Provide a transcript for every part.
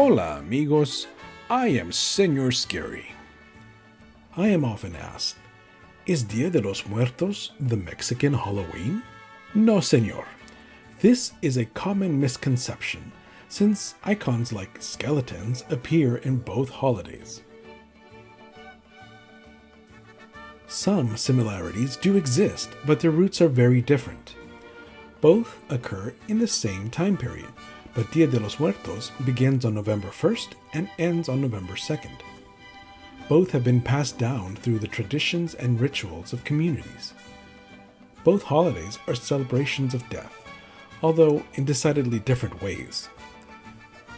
Hola, amigos. I am Senor Scary. I am often asked, is Dia de los Muertos the Mexican Halloween? No, senor. This is a common misconception, since icons like skeletons appear in both holidays. Some similarities do exist, but their roots are very different. Both occur in the same time period, but Dia de los Muertos begins on November 1st and ends on November 2nd. Both have been passed down through the traditions and rituals of communities. Both holidays are celebrations of death, although in decidedly different ways.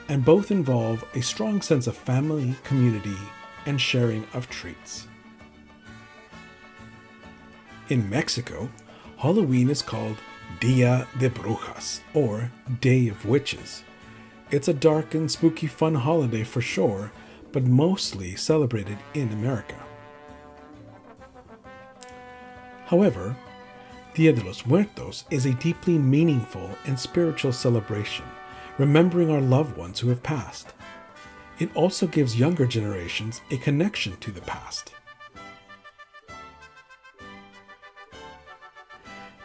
And both involve a strong sense of family, community, and sharing of treats. In Mexico, Halloween is called Dia de Brujas, or Day of Witches. It's a dark and spooky fun holiday for sure, but mostly celebrated in America. However, Dia de los Muertos is a deeply meaningful and spiritual celebration, remembering our loved ones who have passed. It also gives younger generations a connection to the past.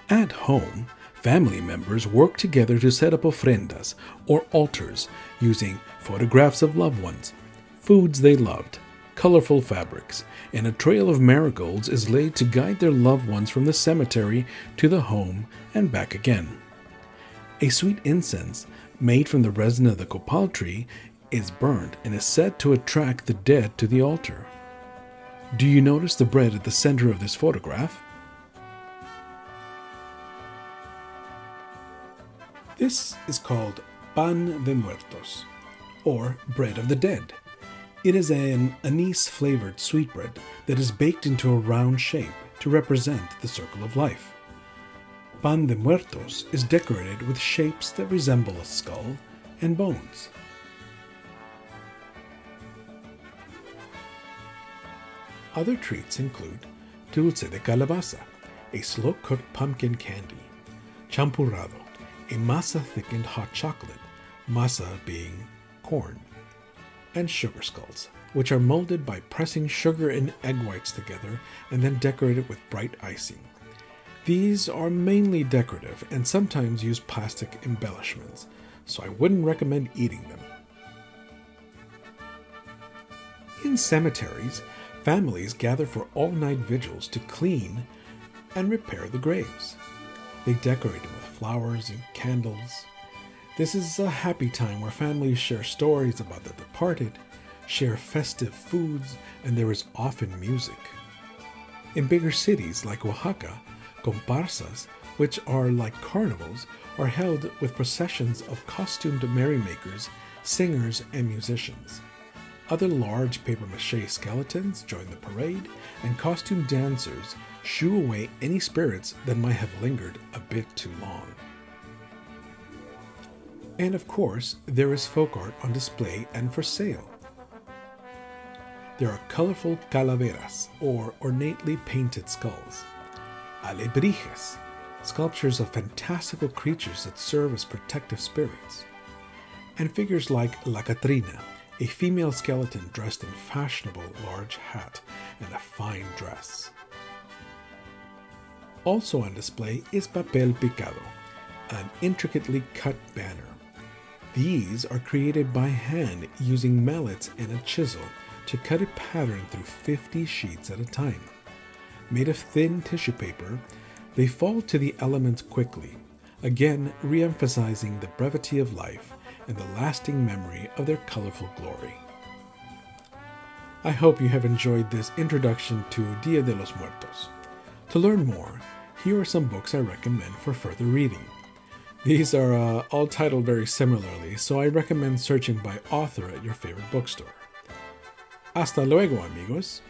At home, family members work together to set up ofrendas, or altars, using photographs of loved ones, foods they loved, colorful fabrics, and a trail of marigolds is laid to guide their loved ones from the cemetery to the home and back again. A sweet incense, made from the resin of the copal tree, is burned and is said to attract the dead to the altar. Do you notice the bread at the center of this photograph? This is called pan de muertos, or bread of the dead. It is an anise-flavored sweetbread that is baked into a round shape to represent the circle of life. Pan de muertos is decorated with shapes that resemble a skull and bones. Other treats include dulce de calabaza, a slow-cooked pumpkin candy, champurrado, a masa-thickened hot chocolate, masa being corn, and sugar skulls, which are molded by pressing sugar and egg whites together and then decorated with bright icing. These are mainly decorative and sometimes use plastic embellishments, so I wouldn't recommend eating them. In cemeteries, families gather for all-night vigils to clean and repair the graves. They decorate them with flowers and candles. This is a happy time where families share stories about the departed, share festive foods, and there is often music. In bigger cities like Oaxaca, comparsas, which are like carnivals, are held with processions of costumed merrymakers, singers, and musicians. Other large papier-mâché skeletons join the parade, and costume dancers shoo away any spirits that might have lingered a bit too long. And of course, there is folk art on display and for sale. There are colorful calaveras, or ornately painted skulls, alebrijes, sculptures of fantastical creatures that serve as protective spirits, and figures like La Catrina, a female skeleton dressed in fashionable large hat and a fine dress. Also on display is papel picado, an intricately cut banner. These are created by hand using mallets and a chisel to cut a pattern through 50 sheets at a time. Made of thin tissue paper, they fall to the elements quickly, again re-emphasizing the brevity of life and the lasting memory of their colorful glory. I hope you have enjoyed this introduction to Dia de los Muertos. To learn more, here are some books I recommend for further reading. These are all titled very similarly, so I recommend searching by author at your favorite bookstore. Hasta luego, amigos!